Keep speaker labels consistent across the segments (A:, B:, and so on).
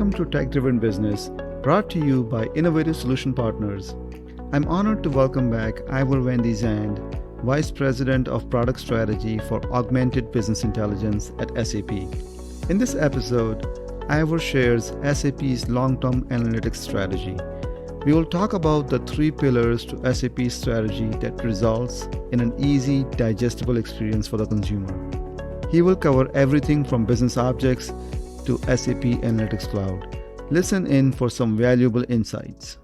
A: Welcome to Tech Driven Business, brought to you by Innovative Solution Partners. I'm honored to welcome back Iver Zand, Vice President of Product Strategy for Augmented Business Intelligence at SAP. In this episode, Iver shares SAP's long-term analytics strategy. We will talk about the three pillars to SAP's strategy that results in an easy, digestible experience for the consumer. He will cover everything from business objects to SAP Analytics Cloud. Listen in for some valuable insights.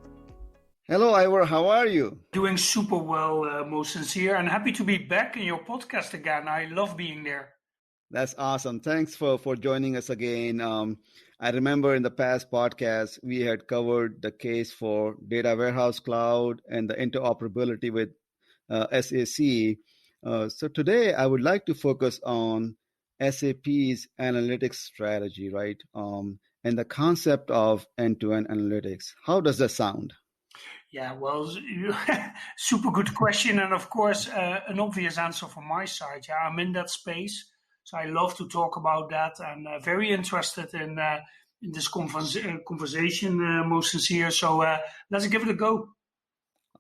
A: Hello, Iver. How are you?
B: Doing super well, Mustansir, and happy to be back in your podcast again. I love being there.
A: That's awesome. Thanks for joining us again. I remember in the past podcast, we had covered the case for Data Warehouse Cloud and the interoperability with SAC. So today, I would like to focus on SAP's analytics strategy, right? And the concept of end-to-end analytics. How does that sound?
B: Yeah, well, super good question. And of course, an obvious answer from my side. Yeah, I'm in that space. So I love to talk about that and very interested in this conversation, Mustansir. So let's give it a go.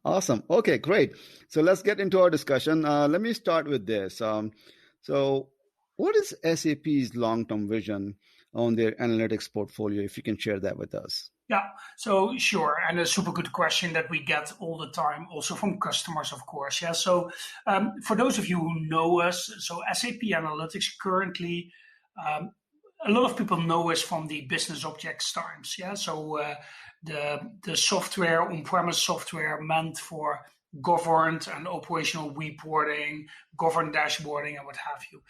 A: Awesome. Okay, great. So let's get into our discussion. Let me start with this. So what is SAP's long-term vision on their analytics portfolio, if you can share that with us?
B: Yeah, so sure. And a super good question that we get all the time, also from customers, of course. Yeah. So for those of you who know us, so SAP Analytics currently, a lot of people know us from the business objects times. Yeah. So the software, on-premise software meant for governed and operational reporting, governed dashboarding, and what have you.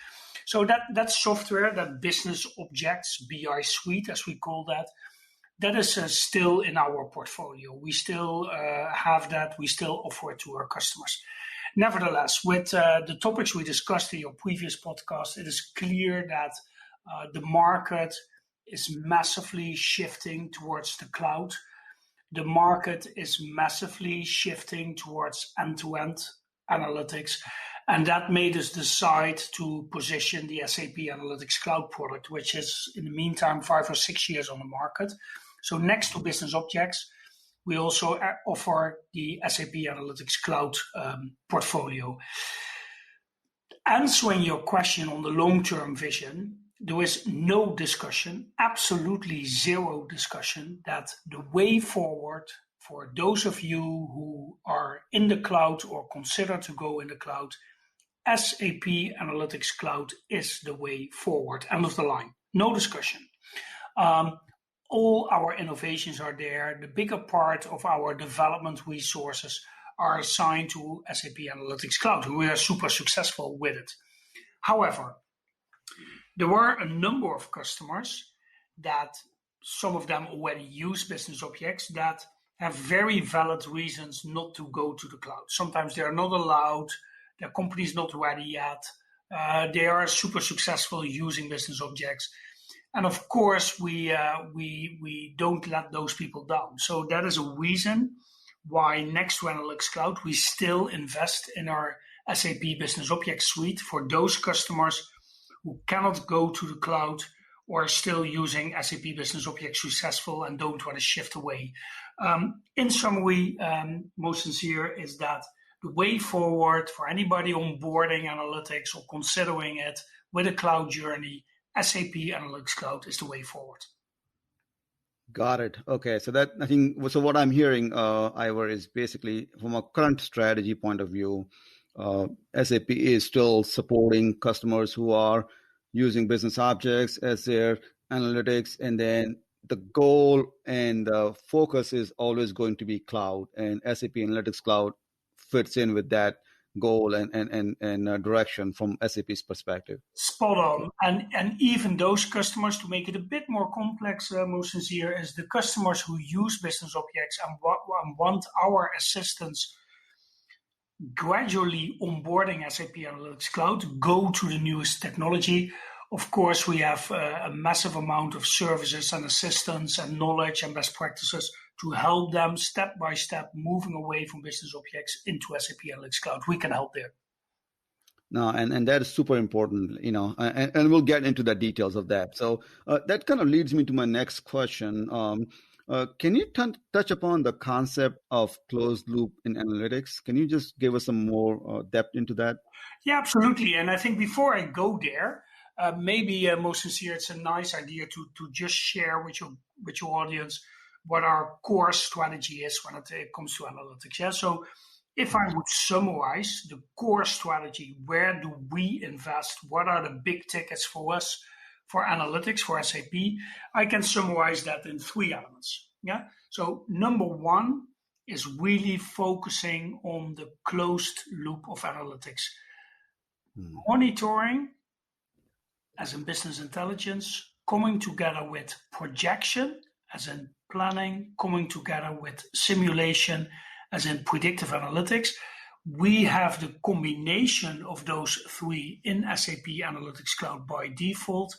B: So that software, that business objects, BI suite, as we call that is still in our portfolio. We still have that. We still offer it to our customers. Nevertheless, with the topics we discussed in your previous podcast, it is clear that the market is massively shifting towards the cloud. The market is massively shifting towards end-to-end analytics. And that made us decide to position the SAP Analytics Cloud product, which is in the meantime 5 or 6 years on the market. So next to business objects, we also offer the SAP Analytics Cloud portfolio. Answering your question on the long-term vision, there is no discussion, absolutely zero discussion, that the way forward for those of you who are in the cloud or consider to go in the cloud, SAP Analytics Cloud is the way forward. End of the line. No discussion. All our innovations are there. The bigger part of our development resources are assigned to SAP Analytics Cloud. We are super successful with it. However, there were a number of customers that some of them already use business objects that have very valid reasons not to go to the cloud. Sometimes they are not allowed. Their company is not ready yet. They are super successful using business objects. And of course, we don't let those people down. So that is a reason why next to Analytics Cloud, we still invest in our SAP Business Object Suite for those customers who cannot go to the cloud or are still using SAP Business Object successful and don't want to shift away. In summary, most sincere is that the way forward for anybody onboarding analytics or considering it with a cloud journey, SAP Analytics Cloud is the way forward.
A: Got it. Okay. So what I'm hearing, Iver, is basically from a current strategy point of view, SAP is still supporting customers who are using business objects as their analytics. And then the goal and the focus is always going to be cloud, and SAP Analytics Cloud fits in with that goal and direction from SAP's perspective.
B: Spot on. And even those customers, to make it a bit more complex, most sincere, is the customers who use business objects and want our assistance gradually onboarding SAP Analytics Cloud, go to the newest technology. Of course, we have a massive amount of services and assistance and knowledge and best practices to help them step by step moving away from business objects into SAP Analytics Cloud. We can help there.
A: No, and that is super important, and we'll get into the details of that. So that kind of leads me to my next question. Can you touch upon the concept of closed loop in analytics? Can you just give us some more depth into that?
B: Yeah, absolutely. And I think before I go there, maybe most sincere, it's a nice idea to just share with your audience what our core strategy is when it comes to analytics. Yeah. So if I would summarize the core strategy, where do we invest? What are the big tickets for us for analytics for SAP? I can summarize that in three elements. Yeah. So number one is really focusing on the closed loop of analytics. Monitoring, as in business intelligence, coming together with projection, as in planning, coming together with simulation, as in predictive analytics. We have the combination of those three in SAP Analytics Cloud by default.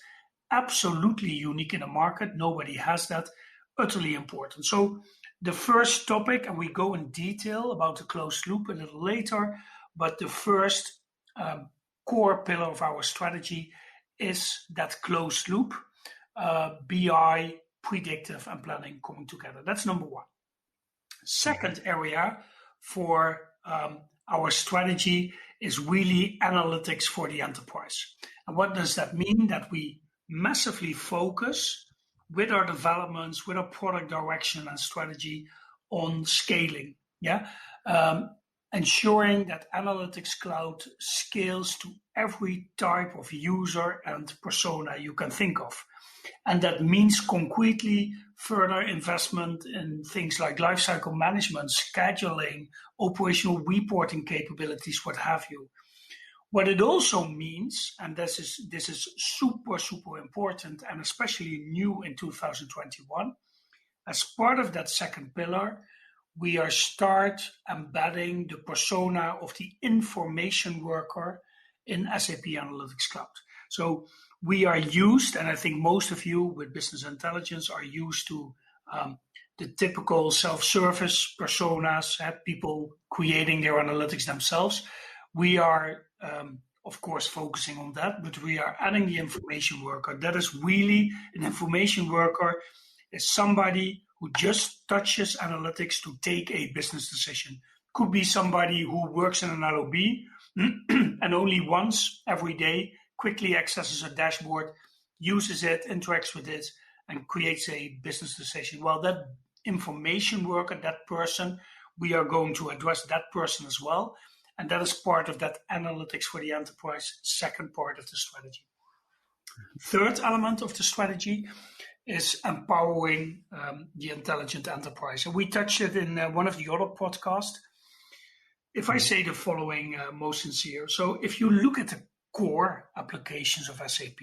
B: Absolutely unique in the market. Nobody has that. Utterly important. So the first topic, and we go in detail about the closed loop a little later, but the first core pillar of our strategy is that closed loop, BI, predictive, and planning coming together. That's number one. Second area for our strategy is really analytics for the enterprise. And what does that mean? That we massively focus with our developments, with our product direction and strategy on scaling. Yeah. Ensuring that Analytics Cloud scales to every type of user and persona you can think of. And that means concretely further investment in things like lifecycle management, scheduling, operational reporting capabilities, what have you. What it also means, and this is super, super important, and especially new in 2021, as part of that second pillar, we are start embedding the persona of the information worker in SAP Analytics Cloud. So we are used, and I think most of you with business intelligence are used to the typical self-service personas, people creating their analytics themselves. We are, of course, focusing on that, but we are adding the information worker. That is really an information worker is somebody who just touches analytics to take a business decision. Could be somebody who works in an LOB and only once every day quickly accesses a dashboard, uses it, interacts with it, and creates a business decision. Well, that information worker, that person, we are going to address that person as well. And that is part of that analytics for the enterprise, second part of the strategy. Third element of the strategy is empowering the intelligent enterprise. And we touched it in one of the other podcasts. If I say the following, most sincere, so if you look at the core applications of SAP,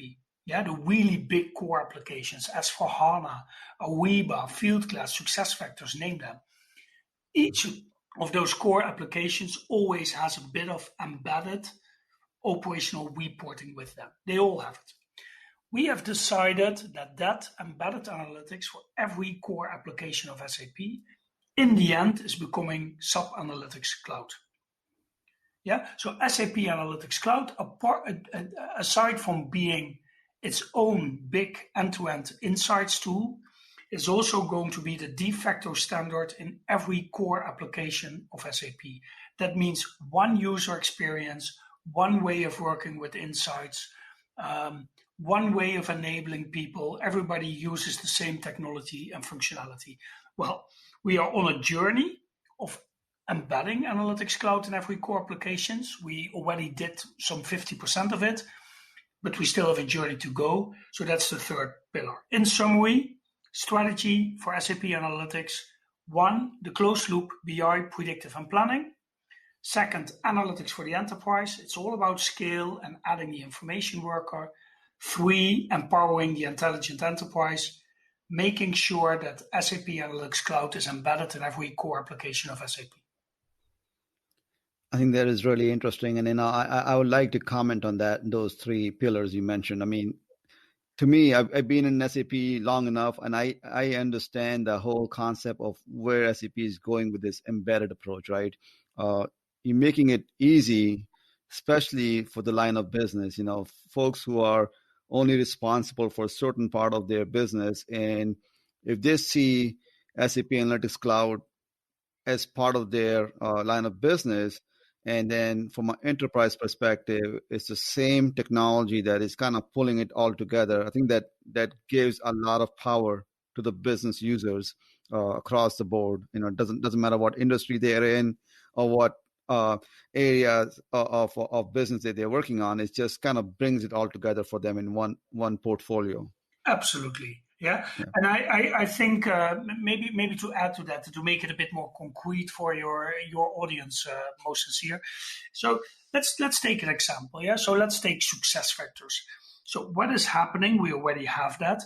B: the really big core applications, S/4HANA, Ariba, Fieldglass, SuccessFactors, name them. Each of those core applications always has a bit of embedded operational reporting with them. They all have it. We have decided that embedded analytics for every core application of SAP in the end is becoming SAP Analytics Cloud. Yeah, so SAP Analytics Cloud, aside from being its own big end-to-end insights tool, is also going to be the de facto standard in every core application of SAP. That means one user experience, one way of working with insights, one way of enabling people. Everybody uses the same technology and functionality. Well, we are on a journey of embedding Analytics Cloud in every core applications. We already did some 50% of it, but we still have a journey to go. So that's the third pillar. In summary, strategy for SAP Analytics. One, the closed loop, BI, predictive and planning. Second, analytics for the enterprise. It's all about scale and adding the information worker. Three, empowering the intelligent enterprise, making sure that SAP Analytics Cloud is embedded in every core application of SAP.
A: I think that is really interesting. And I would like to comment on that, those three pillars you mentioned. I mean, to me, I've been in SAP long enough, and I understand the whole concept of where SAP is going with this embedded approach, right? You're making it easy especially for the line of business, folks who are only responsible for a certain part of their business. And if they see SAP Analytics Cloud as part of their line of business, and then from an enterprise perspective, it's the same technology that is kind of pulling it all together. I think that gives a lot of power to the business users across the board. It doesn't matter what industry they're in or what areas of business that they're working on. It just kind of brings it all together for them in one portfolio.
B: Absolutely. Yeah. And I think maybe to add to that, to make it a bit more concrete for your audience, most sincere. So let's take an example. Yeah. So let's take success factors. So what is happening? We already have that.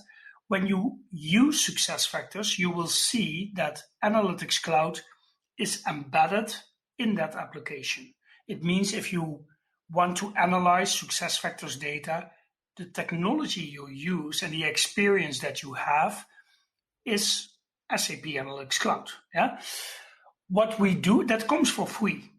B: When you use success factors, you will see that Analytics Cloud is embedded in that application. It means if you want to analyze success factors data, the technology you use and the experience that you have is SAP Analytics Cloud. Yeah? What we do, that comes for free.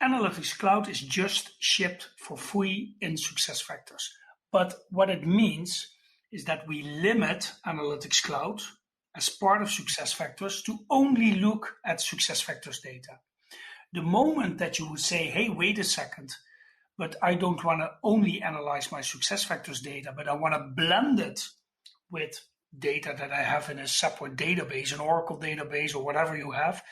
B: Analytics Cloud is just shipped for free in success factors. But what it means is that we limit Analytics Cloud as part of success factors to only look at success factors data. The moment that you would say, hey, wait a second, but I don't want to only analyze my success factors data, but I want to blend it with data that I have in a separate database, an Oracle database or whatever you have,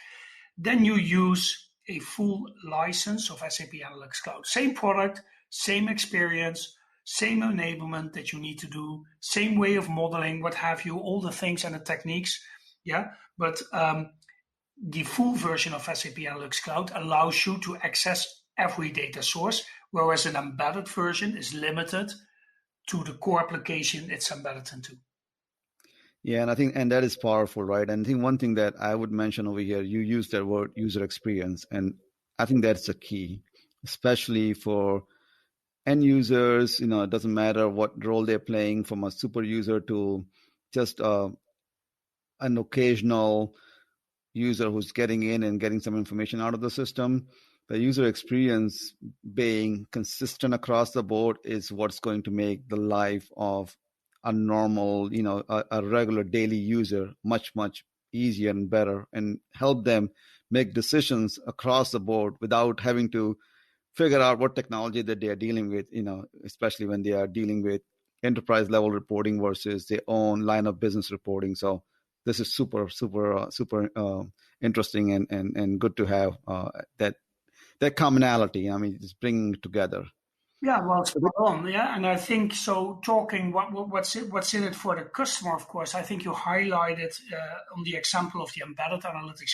B: then you use a full license of SAP Analytics Cloud. Same product, same experience, same enablement that you need to do, same way of modeling, what have you, all the things and the techniques. Yeah, but the full version of SAP Analytics Cloud allows you to access every data source, whereas an embedded version is limited to the core application it's embedded into.
A: Yeah, and that is powerful, right? And I think one thing that I would mention over here, you use that word user experience, and I think that's the key, especially for end users. It doesn't matter what role they're playing, from a super user to just an occasional user who's getting in and getting some information out of the system. The user experience being consistent across the board is what's going to make the life of a normal, a regular daily user much, much easier and better, and help them make decisions across the board without having to figure out what technology that they are dealing with, especially when they are dealing with enterprise level reporting versus their own line of business reporting. So this is super, super, super interesting and good to have that commonality. I mean, it's bringing it together.
B: Yeah, well, spot on. Yeah, and I think so. Talking what's in it for the customer, of course. I think you highlighted on the example of the embedded analytics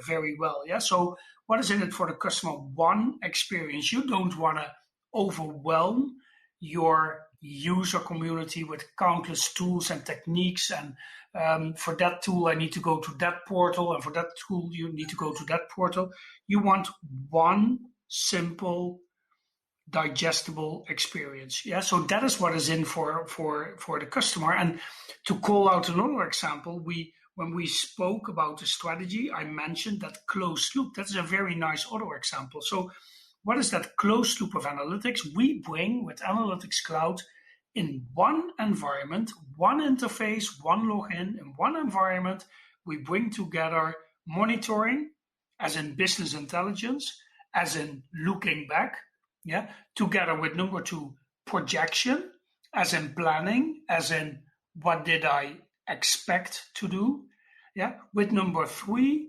B: very well. Yeah, so what is in it for the customer? One, experience. You don't want to overwhelm your user community with countless tools and techniques. And for that tool, I need to go to that portal, and for that tool, you need to go to that portal. You want one simple, digestible experience. Yeah, so that is what is in for the customer. And to call out another example, when we spoke about the strategy, I mentioned that closed loop. That's a very nice other example. So what is that closed loop of analytics? We bring with Analytics Cloud in one environment, one interface, one login, in one environment, we bring together monitoring, as in business intelligence, as in looking back, yeah, together with number two, projection, as in planning, as in what did I expect to do, yeah, with number three,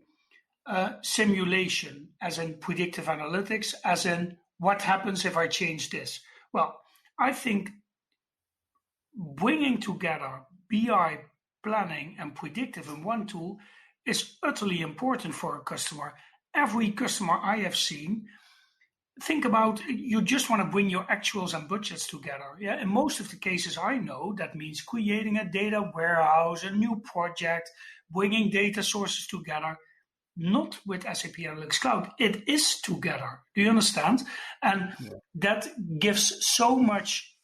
B: simulation, as in predictive analytics, as in what happens if I change this. Well, I think bringing together BI, planning, and predictive in one tool is utterly important for a customer. Every customer I have seen, think about, you just want to bring your actuals and budgets together. Yeah, in most of the cases I know, that means creating a data warehouse, a new project, bringing data sources together. Not with SAP Analytics Cloud. It is together. Do you understand? And that gives so much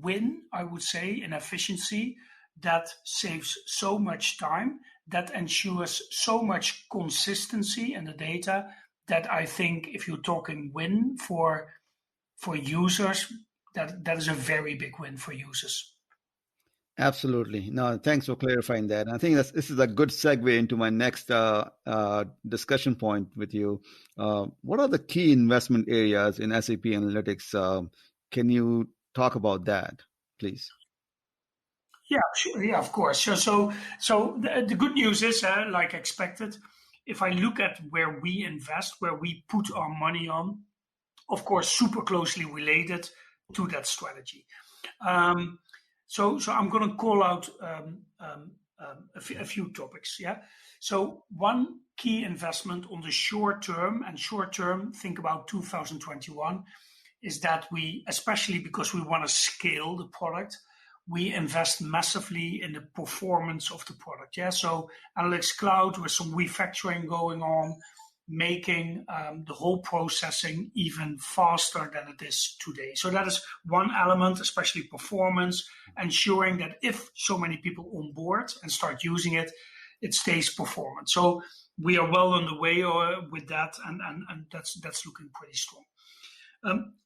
B: win, I would say, in efficiency. That saves so much time. That ensures so much consistency in the data, that I think if you're talking win for for users, that is a very big win for users.
A: Absolutely. No, thanks for clarifying that. I think this is a good segue into my next discussion point with you. What are the key investment areas in SAP Analytics? Can you talk about that, please?
B: Yeah, sure. Yeah, of course. So the good news is, like expected, if I look at where we invest, where we put our money on, of course, super closely related to that strategy. So I'm going to call out a few topics. Yeah. So one key investment on the short term, and short term, think about 2021, is that we, especially because we want to scale the product, we invest massively in the performance of the product. Yeah. So Analytics Cloud with some refactoring going on, making the whole processing even faster than it is today. So that is one element, especially performance, ensuring that if so many people on board and start using it, it stays performant. So we are well on the way with that, and that's looking pretty strong.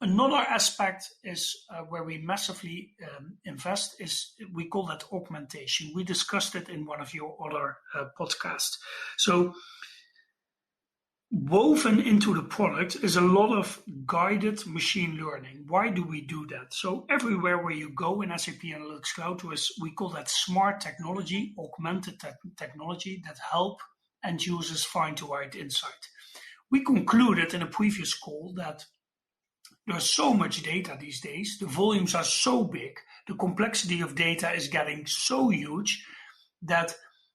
B: Another aspect is where we massively invest is, we call that augmentation. We discussed it in one of your other podcasts. So woven into the product is a lot of guided machine learning. Why do we do that? So everywhere where you go in SAP Analytics Cloud, we call that smart technology, augmented technology that help end users find the right insight. We concluded in a previous call that there's so much data these days, the volumes are so big, the complexity of data is getting so huge that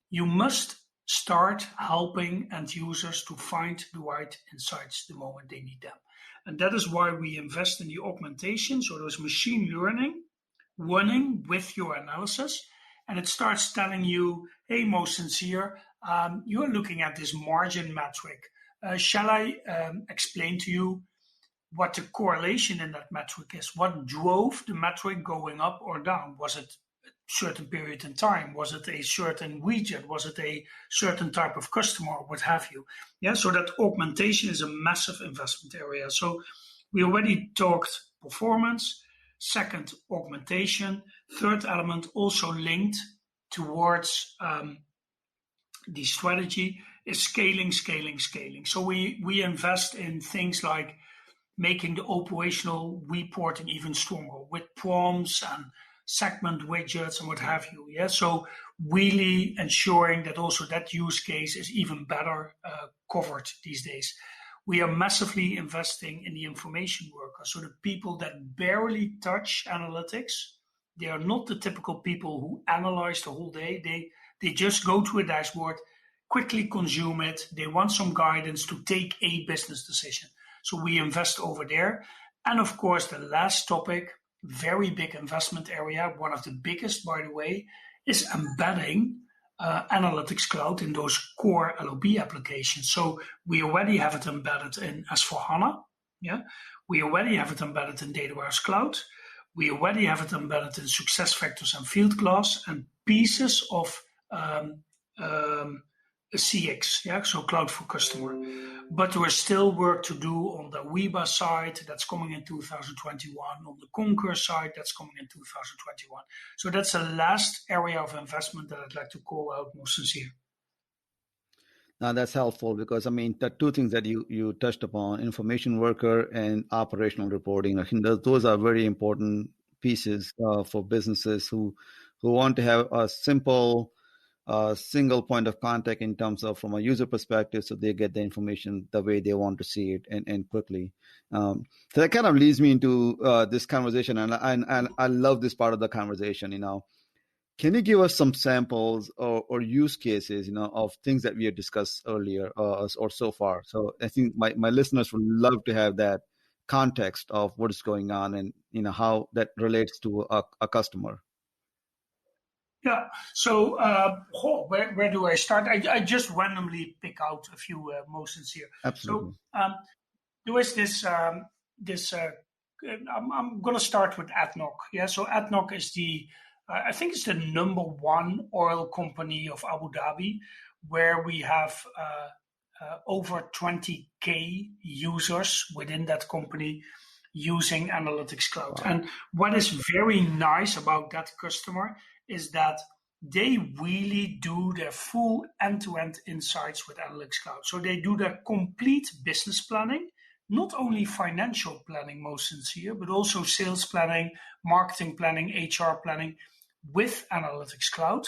B: you must start helping end users to find the right insights the moment they need them. And that is why we invest in the augmentation. So there's machine learning running with your analysis, and it starts telling you, hey, Mustansir, you're looking at this margin metric. Shall I explain to you what the correlation in that metric is? What drove the metric going up or down? Was it a certain period in time? Was it a certain region? Was it a certain type of customer, or what have you? Yeah, so that augmentation is a massive investment area. So we already talked performance. Second, augmentation. Third element, also linked towards the strategy, is scaling. So we invest in things like making the operational reporting even stronger with prompts and segment widgets and what have you. Yeah, so really ensuring that also that use case is even better covered these days. We are massively investing in the information workers, so the people that barely touch analytics. They are not the typical people who analyze the whole day. They just go to a dashboard, quickly consume it. They want some guidance to take a business decision. So we invest over there. And of course, the last topic, very big investment area, one of the biggest, by the way, is embedding Analytics Cloud in those core LOB applications. So we already have it embedded in S4HANA. Yeah, we already have it embedded in Data Warehouse Cloud. We already have it embedded in SuccessFactors and Fieldglass and pieces of CX, yeah, so Cloud for Customer. But there is still work to do on the Ariba side, that's coming in 2021, on the Concur side, that's coming in 2021. So that's the last area of investment that I'd like to call out most sincere.
A: Now that's helpful, because I mean the two things that you touched upon, information worker and operational reporting, I think those are very important pieces for businesses who want to have a simple single point of contact in terms of from a user perspective, so they get the information the way they want to see it and quickly. So that kind of leads me into this conversation, and I love this part of the conversation. Can you give us some samples or use cases, of things that we had discussed earlier or so far? So I think my listeners would love to have that context of what is going on and how that relates to a customer.
B: Yeah. So where do I start? I just randomly pick out a few most sincere.
A: Absolutely.
B: So there is this. I'm going to start with ADNOC. Yeah. So ADNOC is I think it's the number one oil company of Abu Dhabi, where we have over 20K users within that company using Analytics Cloud. And what is very nice about that customer is that they really do their full end-to-end insights with Analytics Cloud. So they do their complete business planning, not only financial planning, most sincere, but also sales planning, marketing planning, HR planning with Analytics Cloud.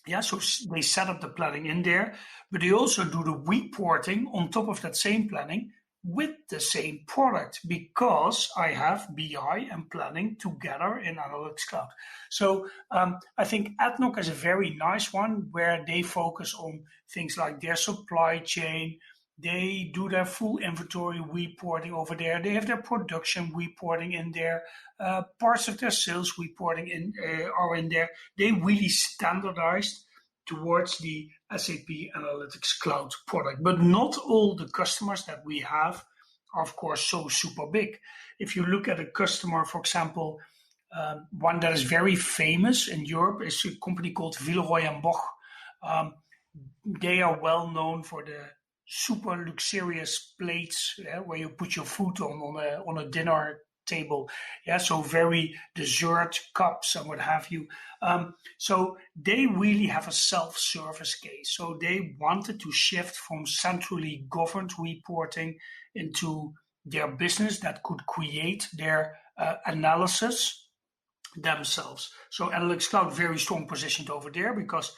B: Yeah, so they set up the planning in there, but they also do the reporting on top of that same planning with the same product, because I have BI and planning together in Analytics Cloud. So I think ADNOC is a very nice one, where they focus on things like their supply chain. They do their full inventory reporting over there. They have their production reporting in there. Parts of their sales reporting are in there. They really standardized towards the SAP Analytics Cloud product. But not all the customers that we have are, of course, so super big. If you look at a customer, for example, one that is very famous in Europe is a company called Villeroy & Boch. They are well known for the super luxurious plates where you put your food on a dinner table. Yeah, so very dessert cups and what have you. So they really have a self-service case. So they wanted to shift from centrally governed reporting into their business that could create their analysis themselves. So Analytics Cloud, very strong positioned over there, because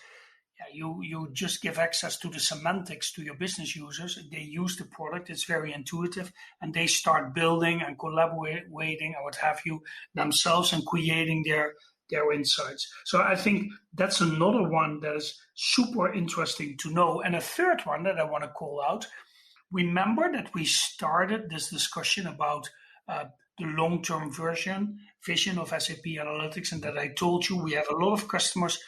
B: you just give access to the semantics to your business users. They use the product, it's very intuitive, and they start building and collaborating and what have you themselves and creating their insights. So I think that's another one that is super interesting to know. And a third one that I want to call out, remember that we started this discussion about the long-term vision of SAP Analytics, and that I told you we have a lot of customers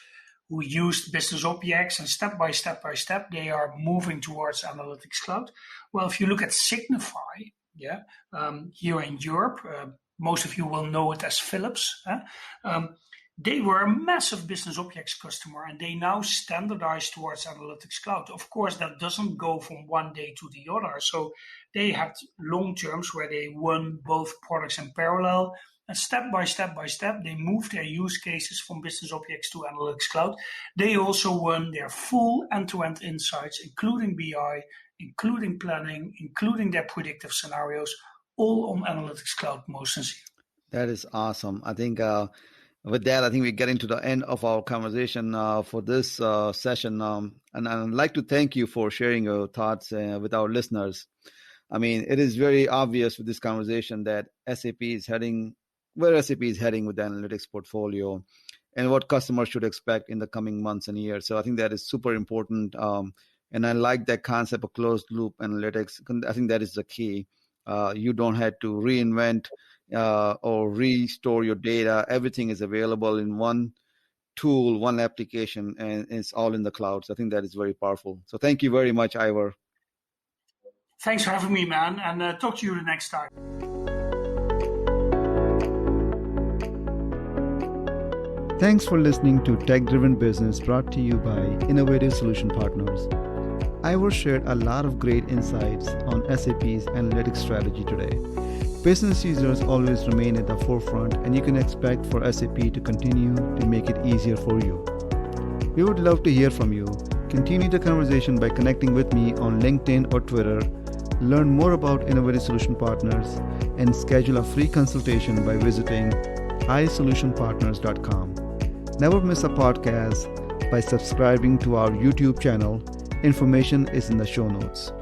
B: who used business objects, and step by step they are moving towards Analytics Cloud. Well, if you look at Signify, here in Europe, most of you will know it as Philips. They were a massive business objects customer, and they now standardize towards Analytics Cloud. Of course, that doesn't go from one day to the other. So they had long terms where they won both products in parallel. And step by step, they moved their use cases from business objects to Analytics Cloud. They also won their full end-to-end insights, including BI, including planning, including their predictive scenarios, all on Analytics Cloud, most sincere.
A: That is awesome. I think with that, I think we're getting to the end of our conversation for this session. And I'd like to thank you for sharing your thoughts with our listeners. I mean, it is very obvious with this conversation that SAP is heading where SAP is heading with the analytics portfolio and what customers should expect in the coming months and years. So I think that is super important. And I like that concept of closed loop analytics. I think that is the key. You don't have to reinvent or restore your data. Everything is available in one tool, one application, and it's all in the cloud. So I think that is very powerful. So thank you very much, Iver.
B: Thanks for having me, man. And talk to you the next time.
A: Thanks for listening to Tech Driven Business, brought to you by Innovative Solution Partners. Iver shared a lot of great insights on SAP's analytics strategy today. Business users always remain at the forefront, and you can expect for SAP to continue to make it easier for you. We would love to hear from you. Continue the conversation by connecting with me on LinkedIn or Twitter. Learn more about Innovative Solution Partners and schedule a free consultation by visiting isolutionpartners.com. Never miss a podcast by subscribing to our YouTube channel. Information is in the show notes.